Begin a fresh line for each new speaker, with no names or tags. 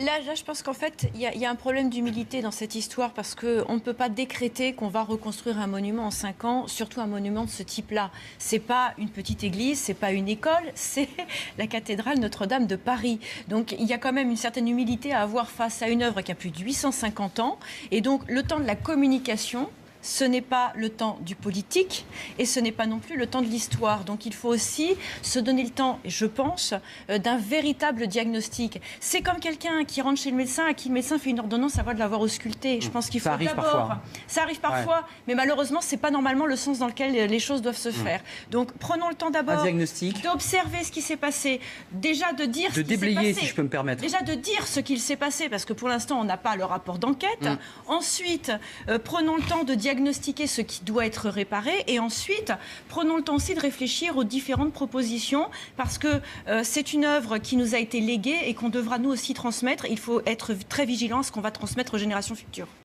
Là, je pense qu'en fait, il y a un problème d'humilité dans cette histoire parce qu'on ne peut pas décréter qu'on va reconstruire un monument en 5 ans, surtout un monument de ce type-là. C'est pas une petite église, c'est pas une école, c'est la cathédrale Notre-Dame de Paris. Donc, il y a quand même une certaine humilité à avoir face à une œuvre qui a plus de 850 ans. Et donc, le temps de la communication, ce n'est pas le temps du politique et ce n'est pas non plus le temps de l'histoire. Donc il faut aussi se donner le temps, je pense, d'un véritable diagnostic. C'est comme quelqu'un qui rentre chez le médecin, à qui le médecin fait une ordonnance avant de l'avoir auscultée. Je pense qu'il faut d'abord...
Parfois.
Ça arrive parfois, mais malheureusement, ce n'est pas normalement le sens dans lequel les choses doivent se faire. Donc prenons le temps d'abord d'observer ce qui s'est passé, déjà de dire ce qui s'est passé. De déblayer, si je peux me permettre. Déjà de dire ce qu'il s'est passé, parce que pour l'instant, on n'a pas le rapport d'enquête. Ensuite, prenons le temps de diagnostiquer ce qui doit être réparé et ensuite prenons le temps aussi de réfléchir aux différentes propositions parce que c'est une œuvre qui nous a été léguée et qu'on devra nous aussi transmettre. Il faut être très vigilant à ce qu'on va transmettre aux générations futures.